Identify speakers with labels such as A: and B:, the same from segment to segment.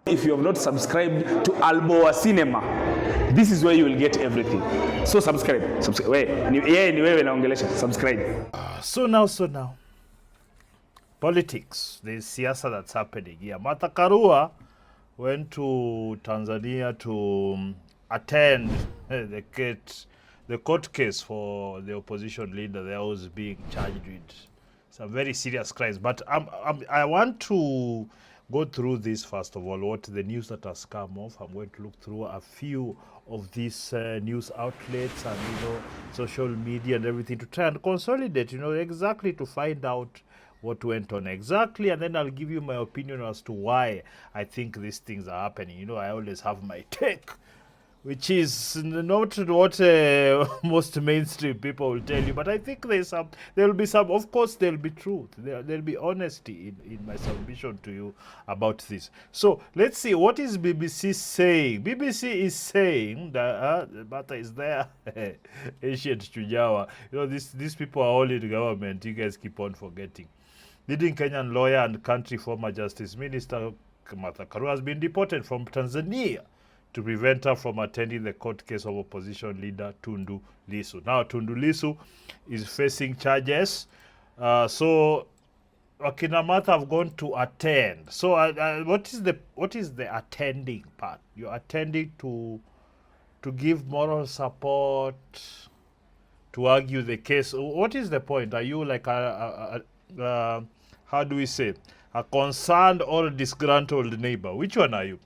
A: If you have not subscribed to Alboa Cinema, this is where you will get everything. So subscribe. Ni wewe naongelesha. Subscribe.
B: So now. Politics. There's siasa that's happening here. Martha Karua went to Tanzania to attend the court case for the opposition leader that was being charged with some very serious crimes. But I want to go through this first of all, what the news that has come off. I'm going to look through a few of these news outlets and social media and everything to try and consolidate, exactly to find out what went on exactly, and then I'll give you my opinion as to why I think these things are happening. I always have my take, which is not what most mainstream people will tell you, but I think there'll be some, of course there'll be truth, there'll be honesty in my submission to you about this. So let's see, what is BBC saying? BBC is saying that Martha is there, ancient Chujawa. These people are all in government, you guys keep on forgetting. Leading Kenyan lawyer and country former Justice Minister Martha Karua has been deported from Tanzania to prevent her from attending the court case of opposition leader Tundu Lissu. Now, Tundu Lissu is facing charges. So, Akina Martha have gone to attend. So, what is the attending part? You're attending to give moral support, to argue the case. What is the point? Are you like how do we say, a concerned or disgruntled neighbor? Which one are you?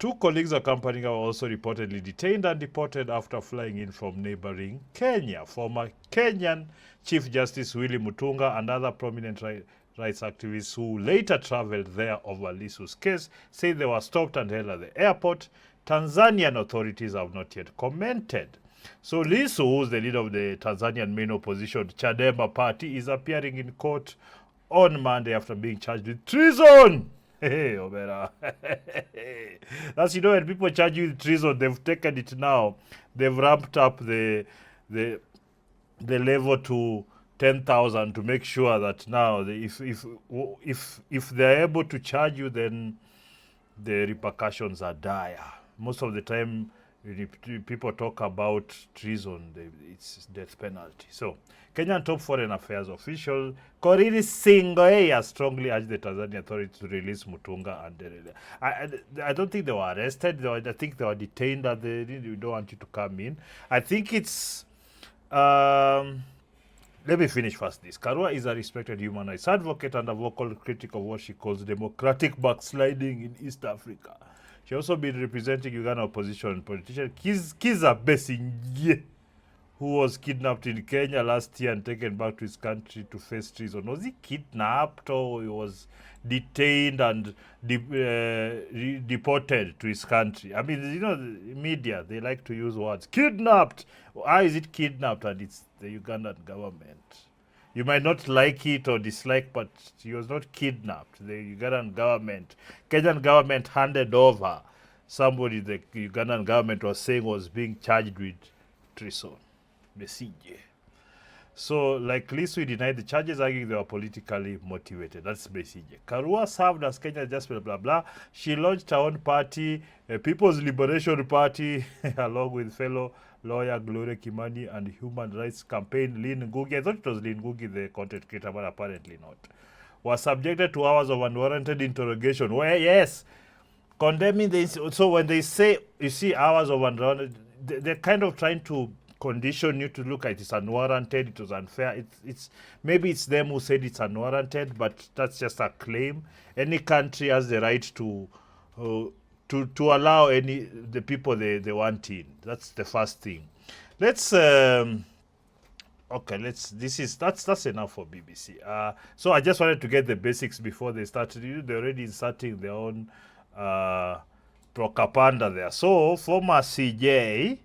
B: Two colleagues accompanying her were also reportedly detained and deported after flying in from neighboring Kenya. Former Kenyan Chief Justice Willy Mutunga and other prominent rights activists who later traveled there over Lissu's case say they were stopped and held at the airport. Tanzanian authorities have not yet commented. So Lissu, who's the leader of the Tanzanian main opposition, Chadema party, is appearing in court on Monday after being charged with treason. Hey, Obera. That's, when people charge you with treason, they've taken it now. They've ramped up the level to 10,000 to make sure that now, if they're able to charge you, then the repercussions are dire. Most of the time, people talk about treason, it's death penalty. So, Kenyan top foreign affairs official Koriri Singoe has strongly urged the Tanzanian authorities to release Mutunga and I don't think they were arrested. I think they were detained and they don't want you to come in. I think it's... let me finish first this. Karua is a respected human rights advocate and a vocal critic of what she calls democratic backsliding in East Africa. She also been representing Uganda opposition politician Kiza Besigye, who was kidnapped in Kenya last year and taken back to his country to face treason. Was he kidnapped or he was detained and deported to his country? I mean, the media, they like to use words. Kidnapped! Why is it kidnapped? And it's the Ugandan government. You might not like it or dislike, but he was not kidnapped. The Ugandan government, Kenyan government handed over somebody the Ugandan government was saying was being charged with treason. Besigye. So, like Lissu denied the charges, arguing they were politically motivated. That's Besigye. Karua served as Kenya just blah, blah, blah. She launched her own party, People's Liberation Party, along with fellow lawyer Gloria Kimani and human rights campaign Lynn Ngugi. I thought it was Lynn Ngugi, the content creator, but apparently not. Was subjected to hours of unwarranted interrogation. Where, yes, condemning this. So when they say, you see, hours of unwarranted, they're kind of trying to condition you to look at it's unwarranted, it was unfair. It's maybe it's them who said it's unwarranted, but that's just a claim. Any country has the right to allow the people they want in. That's the first thing. Let's okay. That's enough for BBC. So I just wanted to get the basics before they started. They're already inserting their own propaganda there. So former CJ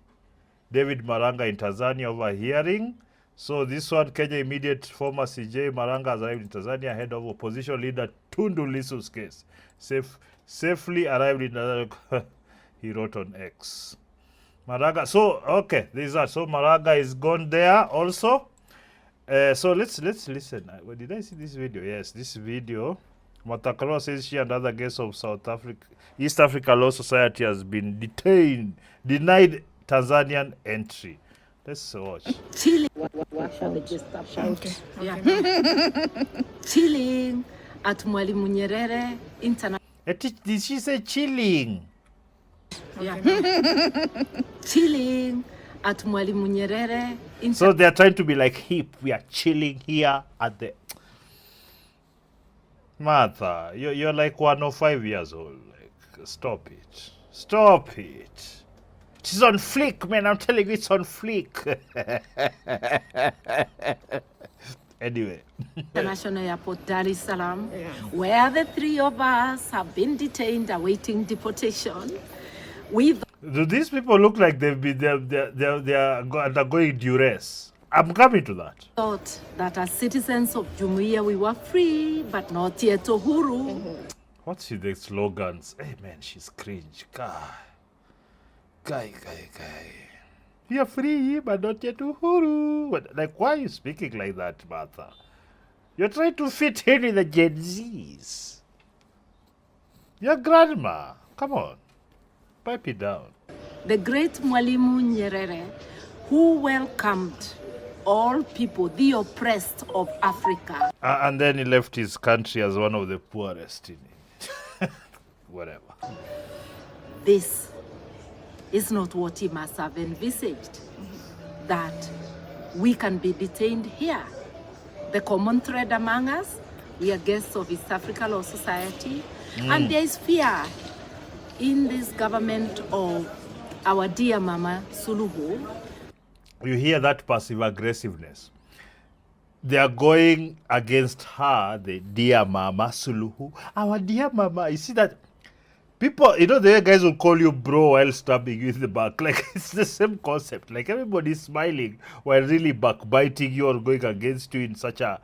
B: David Maranga in Tanzania overhearing. So this one, Kenya immediate former CJ Maranga has arrived in Tanzania ahead of opposition leader Tundu Lissu's case. Safely arrived in Tanzania, he wrote on X. Maranga, so okay, there's that. So Maranga is gone there also. So let's listen. Did I see this video? Yes, this video Martha Karua says she and other guests of East Africa Law Society has been denied Tanzanian entry. Let's watch.
C: Chilling. Okay. Yeah. Chilling at Mwalimu Nyerere International.
B: Did she say chilling?
C: Yeah. Chilling at Mwalimu Nyerere International.
B: So they're trying to be like hip. We are chilling here at the... Martha, you're like 105 years old. Like, stop it. Stop it. She's on flick, man. I'm telling you, it's on flick. Anyway.
C: International Airport, Dar es Salaam, where the three of us have been detained awaiting deportation.
B: Do these people look like they are undergoing duress? I'm coming to that.
C: Thought that as citizens of Jumuiya we were free, but not yet uhuru.
B: What's with the slogans? Hey man, she's cringe. Guy. We are free, but not yet uhuru. Like, why are you speaking like that, Martha? You're trying to fit in with the Gen Zs. Your grandma. Come on. Pipe it down.
C: The great Mwalimu Nyerere, who welcomed all people, the oppressed of Africa.
B: And then he left his country as one of the poorest in it. Whatever.
C: This is not what he must have envisaged, that we can be detained here. The common thread among us, we are guests of East Africa Law Society, and there is fear in this government of our dear Mama Suluhu.
B: You hear that passive aggressiveness. They are going against her, the dear Mama Suluhu. Our dear Mama, you see that people, the guys will call you bro while stabbing you in the back. Like, it's the same concept. Like, everybody's smiling while really backbiting you or going against you in such a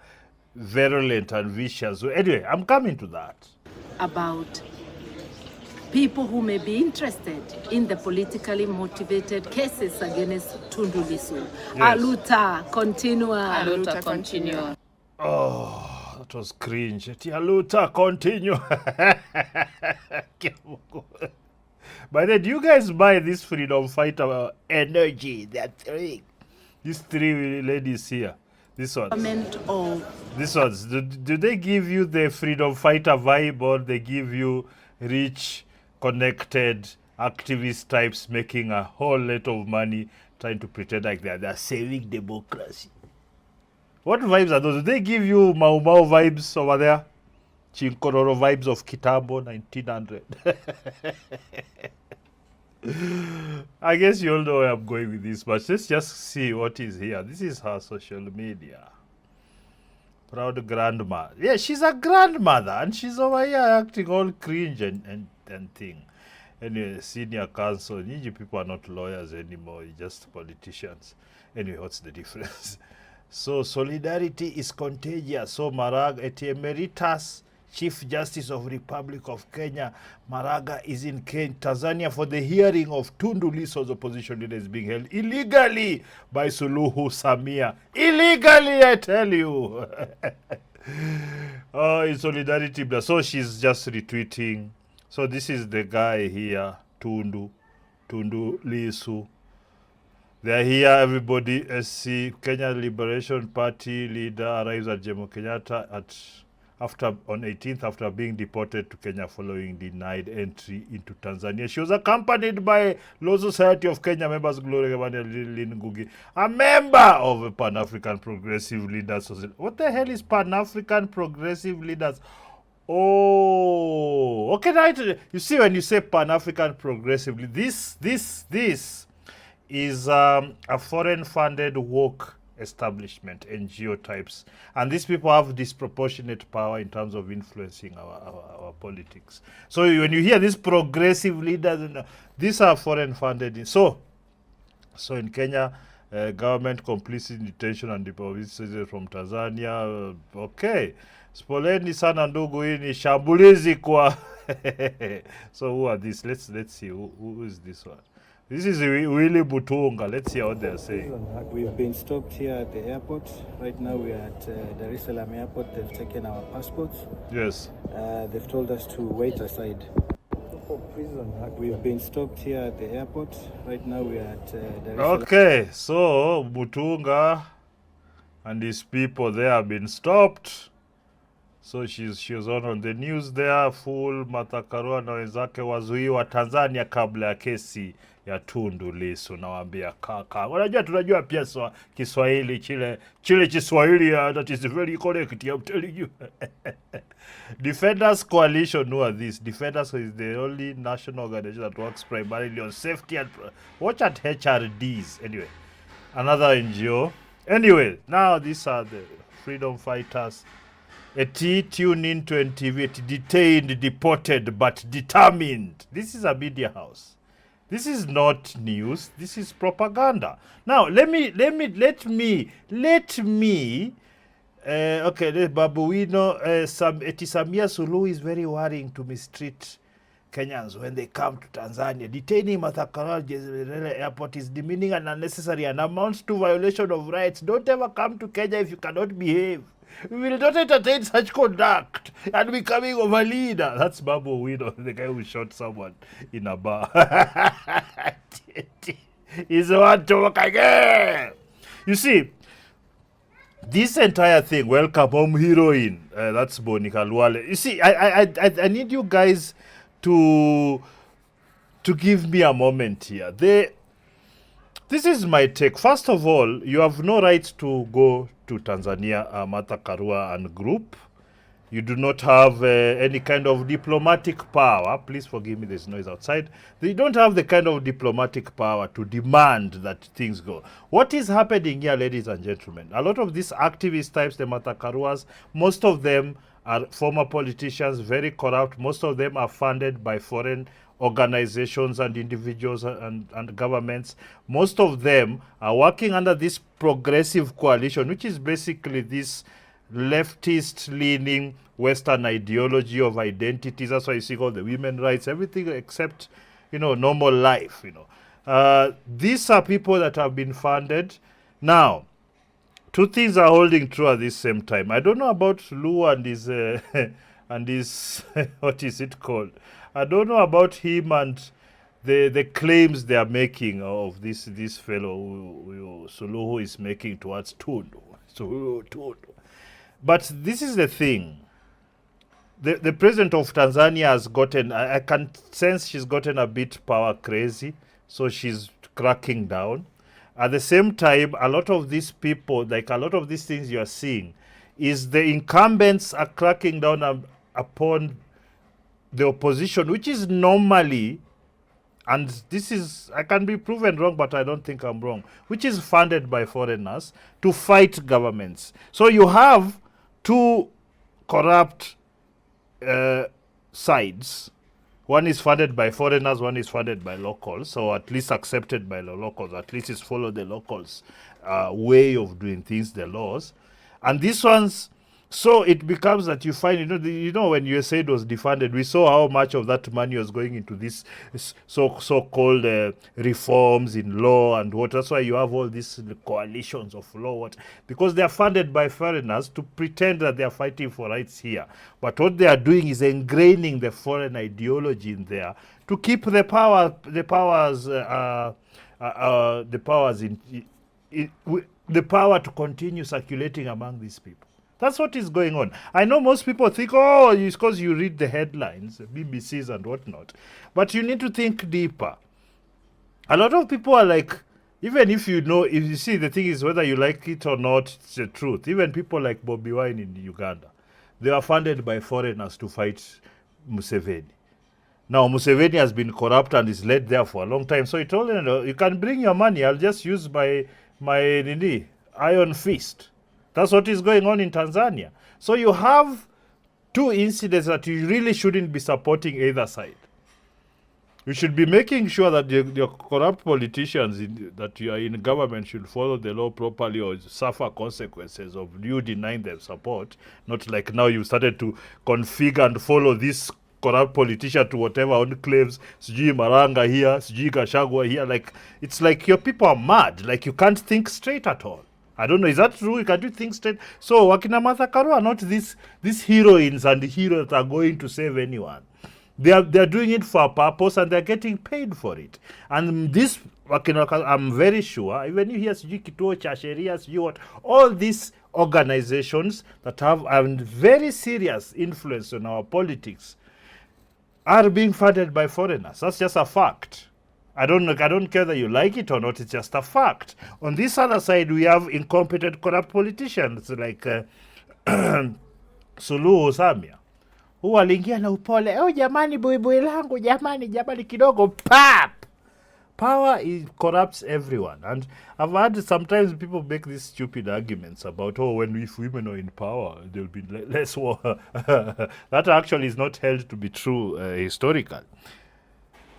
B: virulent and vicious way. Anyway, I'm coming to that.
C: About people who may be interested in the politically motivated cases against Tundu Lissu.
B: Yes.
C: Aluta, continua.
D: Aluta, continua.
B: Oh, that was cringe. Aluta, continue. But then, do you guys buy this freedom fighter energy? That three. These three ladies here. This ones. This ones. Do they give you the freedom fighter vibe, or they give you rich, connected activist types making a whole lot of money trying to pretend like they're saving democracy? What vibes are those? Do they give you Mau Mau vibes over there? Chinkororo vibes of Kitambo 1900. I guess you all know where I'm going with this, but let's just see what is here. This is her social media. Proud grandma. Yeah, she's a grandmother, and she's over here acting all cringe and thing. Anyway, senior counsel, Niji people are not lawyers anymore, you're just politicians. Anyway, what's the difference? So, solidarity is contagious. So, Emeritus Chief Justice of Republic of Kenya, Maraga, is in Tanzania for the hearing of Tundu Lissu's opposition leaders being held illegally by Suluhu Samia. Illegally, I tell you. Oh, in solidarity. So she's just retweeting. So this is the guy here, Tundu Lissu. They're here, everybody. SC, Kenya Liberation Party leader arrives at Jomo Kenyatta on 18th after being deported to Kenya following denied entry into Tanzania. She was accompanied by Law Society of Kenya members Gloria Lin Ngugi, a member of Pan-African Progressive Leaders Society. What the hell is Pan-African Progressive Leaders? Oh, okay. Right. You see, when you say Pan-African Progressive, this is a foreign-funded woke establishment, NGO types, and these people have disproportionate power in terms of influencing our politics. So when you hear these progressive leaders, these are foreign-funded. So in Kenya, government complicit detention and deportation from Tanzania. Okay, spoleni sana ndugu, hii ni shambulizi kwa. So who are these? Let's see who is this one. This is Willy Butunga. Let's hear what they're saying.
D: We've been stopped here at the airport. Right now we are at Dar es Salaam airport. They've taken our passports.
B: Yes.
D: They've told us to wait aside. We've been stopped here at the airport. Right now we are at Dar es Salaam.
B: Okay, so Butunga and his people, they have been stopped. So she was on the news there full. Martha Karua na wenzake wazuiwa Tanzania kabla ya kesi ya Tundu Lissu. Nawaambia kaka, tunajua pia Kiswahili chile Kiswahili that is very correct, I'm telling you. Defenders Coalition, who are this? Defenders is the only national organization that works primarily on safety and watch at HRDs. Anyway, another NGO. Anyway, now these are the freedom fighters. Tune into NTV, detained, deported, but determined. This is a media house. This is not news. This is propaganda. Now, let me. Okay, Babu, we know Samia Suluhu is very worrying to mistreat Kenyans when they come to Tanzania. Detaining Martha Karua airport is demeaning and unnecessary and amounts to violation of rights. Don't ever come to Kenya if you cannot behave. We will not entertain such conduct and becoming of a leader. That's Babu Wino, the guy who shot someone in a bar. He's the one to work again. You see, this entire thing, welcome home heroine, that's Bonika Luale. You see, I need you guys to give me a moment here. This is my take. First of all, you have no right to go to Tanzania, Martha Karua and group. You do not have any kind of diplomatic power. Please forgive me, there's noise outside. They don't have the kind of diplomatic power to demand that things go. What is happening here, ladies and gentlemen? A lot of these activist types, the Martha Karuas, most of them are former politicians, very corrupt. Most of them are funded by foreign organizations and individuals and governments. Most of them are working under this progressive coalition, which is basically this leftist-leaning Western ideology of identities. That's why you see all the women's rights, everything except, normal life. These are people that have been funded. Now, two things are holding true at this same time. I don't know about Lou and his what is it called? I don't know about him and the claims they are making of this fellow who Suluhu is making towards Tundu. But this is the thing. The president of Tanzania has gotten, I can sense she's gotten a bit power crazy, so she's cracking down. At the same time, a lot of these people, like a lot of these things you are seeing, is the incumbents are cracking down upon the opposition, which is normally, and this is, I can be proven wrong, but I don't think I'm wrong, which is funded by foreigners to fight governments. So you have two corrupt sides. One is funded by foreigners, one is funded by locals, or at least accepted by the locals, at least it's follow the locals' way of doing things, the laws. And these ones, so it becomes that you find, when USAID was defunded, we saw how much of that money was going into this so-called reforms in law and what. That's why you have all these coalitions of law, because they are funded by foreigners to pretend that they are fighting for rights here. But what they are doing is ingraining the foreign ideology in there to keep the power to continue circulating among these people. That's what is going on. I know most people think, it's because you read the headlines, BBCs and whatnot. But you need to think deeper. A lot of people are like, even if you see, the thing is whether you like it or not, it's the truth. Even people like Bobi Wine in Uganda, they are funded by foreigners to fight Museveni. Now, Museveni has been corrupt and is led there for a long time. So he told them, you can bring your money, I'll just use my iron fist. That's what is going on in Tanzania. So you have two incidents that you really shouldn't be supporting either side. You should be making sure that your corrupt politicians that you are in government should follow the law properly or suffer consequences of you denying them support. Not like now you started to configure and follow this corrupt politician to whatever enclaves, sijui Maranga here, sijui Gachagua here. Like, it's like your people are mad. Like, you can't think straight at all. I don't know, is that true? Can't you think straight? So, Wakina Martha Karua are not these heroines and heroes that are going to save anyone. They are doing it for a purpose and they're getting paid for it. And this, I'm very sure, even you hear sijui kituo cha sheria, sijui what, all these organizations that have a very serious influence on our politics are being funded by foreigners. That's just a fact. I don't care whether you like it or not, it's just a fact. On this other side, we have incompetent, corrupt politicians like Suluhu Samia, who aliingia na upole, oh jamani, buibui langu, jamani kidogo, pap! Power corrupts everyone. And I've heard sometimes people make these stupid arguments about, oh, if women are in power, there'll be less war. That actually is not held to be true historically.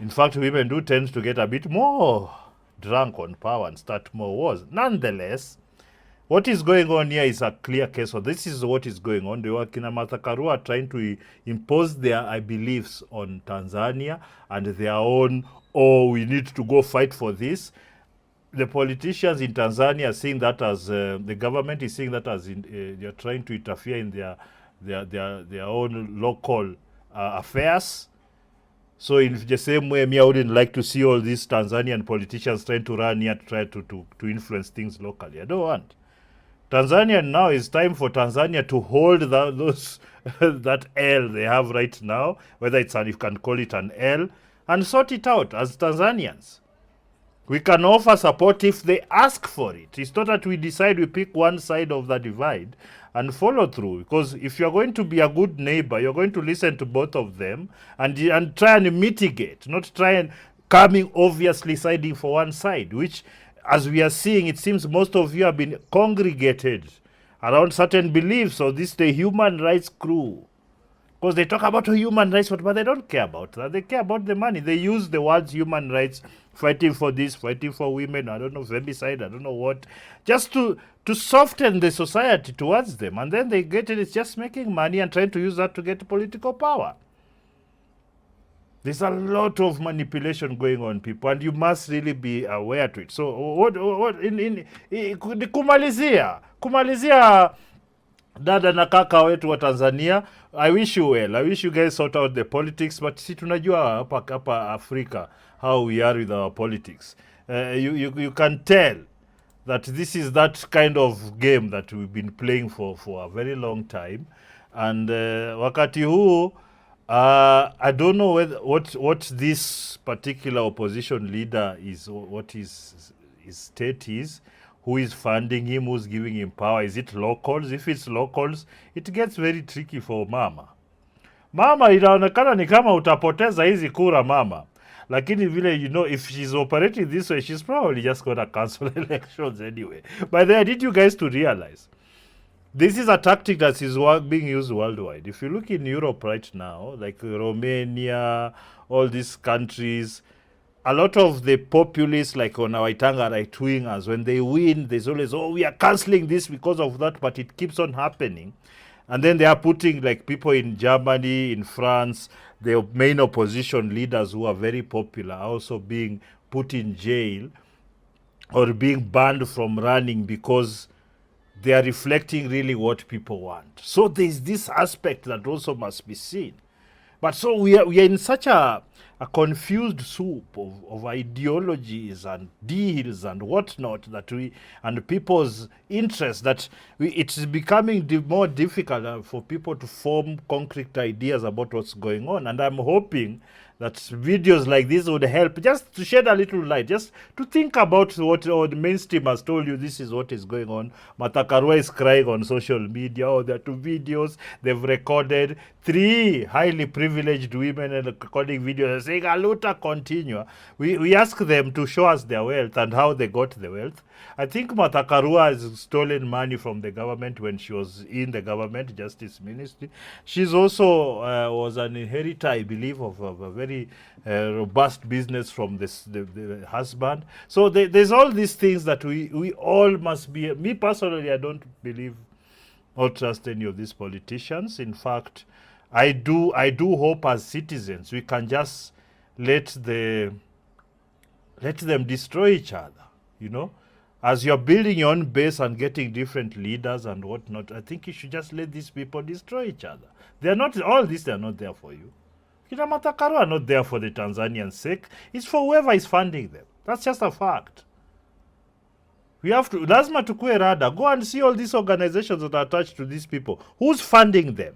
B: In fact, women do tend to get a bit more drunk on power and start more wars. Nonetheless, what is going on here is a clear case. So this is what is going on. The Wakina Martha Karua are trying to impose their beliefs on Tanzania and their own, oh, we need to go fight for this. The politicians in Tanzania are seeing that as, the government is seeing that as they're trying to interfere in their own local affairs. So in the same way, I wouldn't like to see all these Tanzanian politicians trying to run here to try to influence things locally. I don't want. Tanzania now, is time for Tanzania to hold that L they have right now, whether it's you can call it an L, and sort it out as Tanzanians. We can offer support if they ask for it. It's not that we decide we pick one side of the divide and follow through. Because if you're going to be a good neighbor, you're going to listen to both of them and try and mitigate, not try and coming obviously siding for one side, which, as we are seeing, it seems most of you have been congregated around certain beliefs of the human rights crew. Because they talk about human rights, but they don't care about that. They care about the money. They use the words human rights, fighting for this, fighting for women, I don't know, femicide, I don't know what, just to soften the society towards them. And then they get it, it's just making money and trying to use that to get political power. There's a lot of manipulation going on, people, and you must really be aware to it. So, kumalizia dada na kaka wetu wa Tanzania, I wish you well. I wish you guys sort out the politics, but si tunajua hapa Africa how we are with our politics. You can tell that this is that kind of game that we've been playing for a very long time. And wakati huu, I don't know what this particular opposition leader is, what his state is, who is funding him, who's giving him power. Is it locals? If it's locals, it gets very tricky for mama. Mama, inaonekana ni kama utapoteza hizi kura mama. Lakini vile, if she's operating this way, she's probably just going to cancel elections anyway. But I need you guys to realize, this is a tactic that is being used worldwide. If you look in Europe right now, like Romania, all these countries, a lot of the populists, like on our Itanga right-wingers, when they win, there's always, oh, we are cancelling this because of that, but it keeps on happening. And then they are putting, like, people in Germany, in France, the main opposition leaders who are very popular also being put in jail or being banned from running because they are reflecting really what people want. So there's this aspect that also must be seen. But so we are in such a confused soup of ideologies and deals and whatnot that and people's interests that it's becoming more difficult for people to form concrete ideas about what's going on. And I'm hoping that videos like this would help just to shed a little light, just to think about what the mainstream has told you. This is what is going on. Martha Karua is crying on social media. Oh, there are 2 videos they've recorded. 3 highly privileged women and recording videos and saying, Aluta continua. We ask them to show us their wealth and how they got the wealth. I think Martha Karua has stolen money from the government when she was in the government justice ministry. She's also was an inheritor, I believe, of a very robust business from the husband. So there's all these things that we all must be. Me personally, I don't believe or trust any of these politicians. In fact, I do hope as citizens we can just let them destroy each other, you know. As you're building your own base and getting different leaders and whatnot, I think you should just let these people destroy each other. They're not, all this, they're not there for you. Martha Karua are not there for the Tanzanian sake. It's for whoever is funding them. That's just a fact. We have to, lazima tukue rada. Go and see all these organizations that are attached to these people. Who's funding them?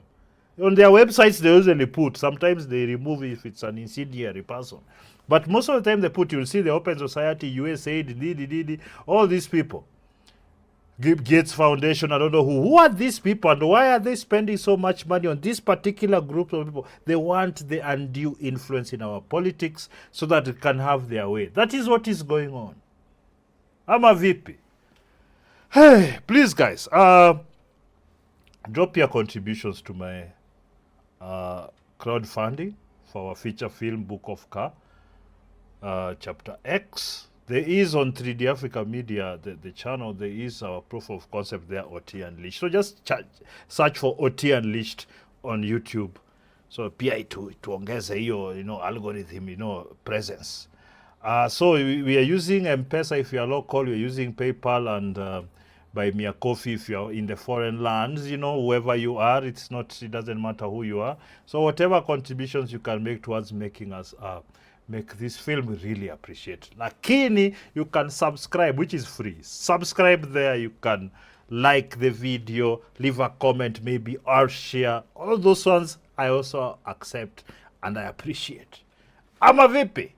B: On their websites, they usually put, sometimes they remove if it's an incendiary person. But most of the time they put, you'll see the Open Society, USAID, all these people. Gates Foundation, I don't know who. Who are these people and why are they spending so much money on this particular group of people? They want the undue influence in our politics so that it can have their way. That is what is going on. I'm a VP. Hey, please guys, drop your contributions to my crowdfunding for our feature film Book of Ka, Chapter X. There is on 3D Africa Media, the channel, there is our proof of concept there, OT Unleashed. So just search for OT Unleashed on YouTube. So pia tuongeze hiyo, you know, algorithm, you know, presence. So we are using M-PESA if you are local, we are using PayPal and Buy Me a Coffee if you are in the foreign lands, you know, whoever you are, it doesn't matter who you are. So whatever contributions you can make towards making us make this film, we really appreciate. Lakini, you can subscribe, which is free. Subscribe there, you can like the video, leave a comment maybe, or share. All those ones I also accept and I appreciate. I'm a VP.